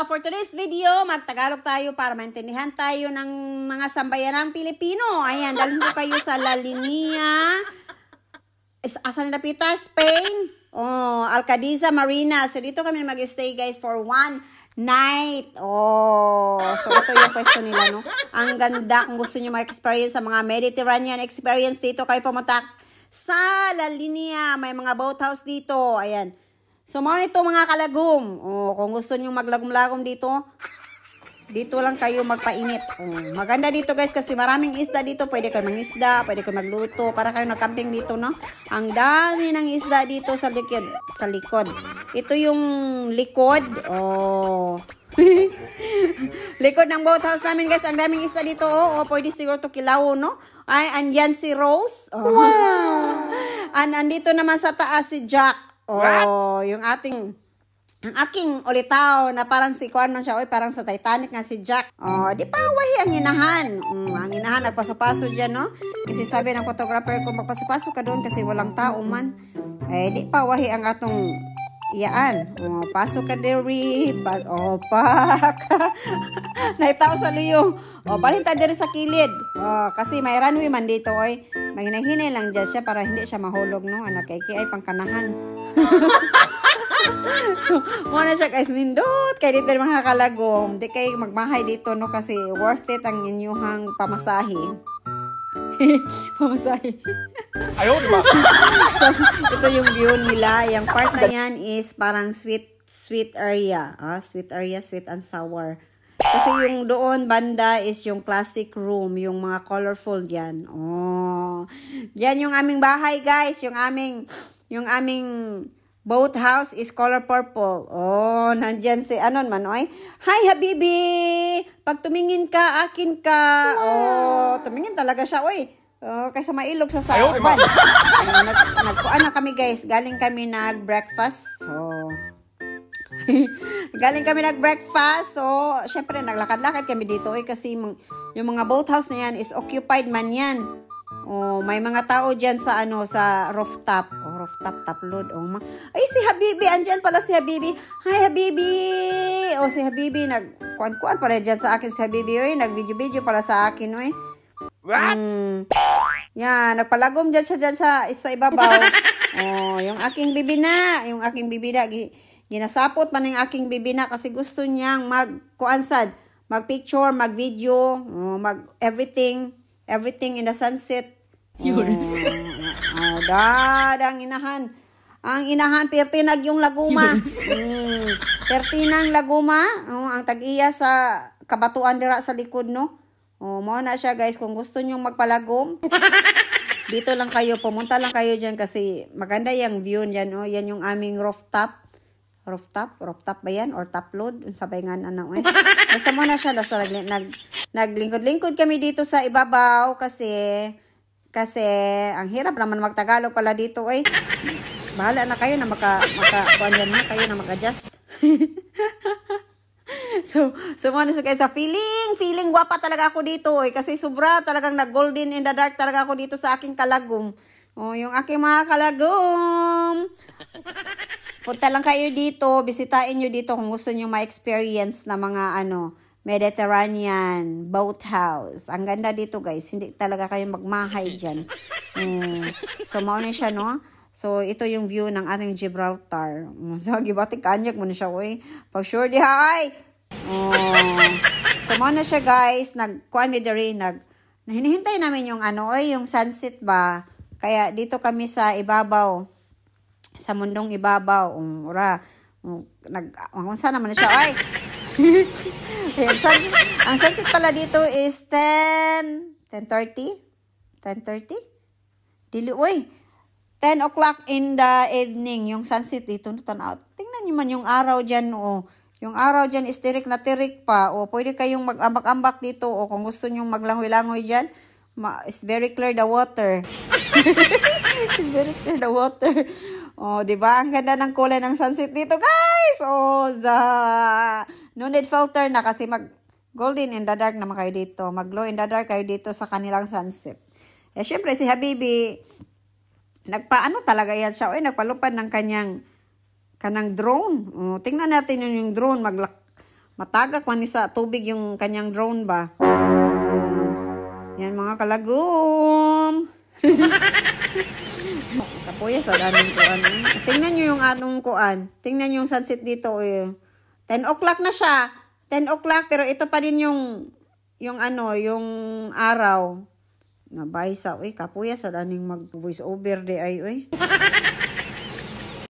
For today's video, magtagalog tayo para maintindihan tayo ng mga sambayanang Pilipino. Ayan, dalhin ko kayo sa La Linea. Asan na pita? Spain. Alcadiza Marina. So, dito kami mag-stay, guys, for one night. So ito yung pwesto nila, no? Ang ganda. Kung gusto nyo mag-experience sa mga Mediterranean experience dito, kayo pumunta sa La Linea. May mga boathouse dito. Ayan. So, mga nito mga kalagom. Kung gusto nyo maglagom-lagom dito, dito lang kayo magpainit. Maganda dito, guys, kasi maraming isda dito. Pwede kayo mangisda, pwede kayo magluto, para kayo nagcamping dito, no? Ang dami ng isda dito sa likod. Sa likod. Ito yung likod. Likod ng boathouse namin, guys. Ang daming isda dito. Pwede siguro to kilaw, no? Ay, andyan si Rose. Wow! Andito naman sa taas si Jack. Yung ang aking ulitaw na parang si Kuan man siya, parang sa Titanic nga si Jack. Di pa wahi ang inahan. Ang inahan nagpaso-paso diyan, no? Kasi sabi ng photographer ko, magpaso-paso ka doon kasi walang tao man. Di pa wahi ang atong iyaan. Pasok ka diri. Naitaw sa liyo. Palinta diri sa kilid. Kasi may runway man dito, oy. Mahinahinay lang dyan siya para hindi siya mahulog, no? Anak kay ay pangkanahan. So, muna siya guys, nindot kay dito mga kalagom. Di kay magmahay dito, no? Kasi worth it ang inyuhang pamasahe. Pamasahe. Ayaw, diba? So, ito yung view nila. Yung part na yan is parang sweet area. Sweet area, sweet and sour. Kasi yung doon banda is yung classic room, yung mga colorful diyan. Diyan yung aming bahay, guys. Yung aming boathouse is color purple. Nandyan si anon man, oy. Hi, Habibi! Pag tumingin ka, akin ka. Tumingin talaga siya, oy. Kaysa mailog sa uban. Nagkuan na kami, guys. Galing kami nag-breakfast. Galing kami nag-breakfast. So, syempre, naglakad-lakad kami dito. Kasi yung mga boathouse na yan is occupied man yan. May mga tao dyan sa sa rooftop. Rooftop, top load. Ay, si Habibi. Andyan pala si Habibi. Hi, Habibi. Si Habibi. Nagkuan-kuan pala dyan sa akin si Habibi. Nag-video-video pala sa akin. What? Yan. Nagpalagom dyan siya dyan sa ibabaw. Yung aking bibi na. Ginasapot man yung aking bibi na kasi gusto niyang mag-picture, mag-video, everything in the sunset. Ang inahan. Ang inahan, pertinag yung laguma. Pertinang laguma. Ang tag-iya sa kabatuan dira sa likod, no? Mao na siya, guys. Kung gusto nyong magpalagom, dito lang kayo, pumunta lang kayo dyan kasi maganda yung view dyan, no? Yan yung aming rooftop. Rooftop ba yan? Or top load? Sabay nga na, Basta muna siya. Naglingkod-lingkod kami dito sa ibabaw kasi ang hirap naman magtagalog pala dito, Bahala na kayo na kuan yan na kayo na mag-adjust. So muna siya guys, sa feeling gwapa talaga ako dito, kasi sobra talagang nag-golden in the dark talaga ako dito sa aking kalagom. Yung aking mga kalagom. Punta lang kayo dito, bisitahin nyo dito kung gusto nyo ma-experience na mga Mediterranean boathouse. Ang ganda dito, guys. Hindi talaga kayo magmahay dyan. So, mauna siya, no? So, ito yung view ng ating Gibraltar. So, gibatik kanyag mo na siya, Pag sure di, hi! So, mauna siya, guys. Nagkuhan mi diri, hinihintay namin yung yung sunset ba? Kaya dito kami sa ibabaw. Sa mundong ibabaw. Sana naman siya. Ang sunset pala dito is 10:30? Dili, 10 o'clock in the evening. Yung sunset dito. Tingnan nyo man yung araw dyan. Yung araw dyan is tirik na tirik pa. Pwede kayong mag-ambak-ambak dito. Kung gusto nyo maglangoy-langoy dyan, it's very clear the water. It's very clear the water. Diba? Ang ganda ng kulay ng sunset dito, guys. No need filter na kasi mag-golden in the dark naman kayo dito. Mag-glow in the dark kayo dito sa kanilang sunset. Syempre, si Habibi, nagpaano talaga yan siya. Nagpalupad ng kanang drone. Tingnan natin yung drone. Matagak man ni sa tubig yung kanyang drone ba. Yan mga kalagom. Kapuya sa daming kuan. Tingnan nyo yung anong kuan. Tingnan yung sunset dito. 10 o'clock na siya. 10 o'clock pero ito pa din yung yung araw. Nabay sa, kapuya sa daming mag voice over de ay,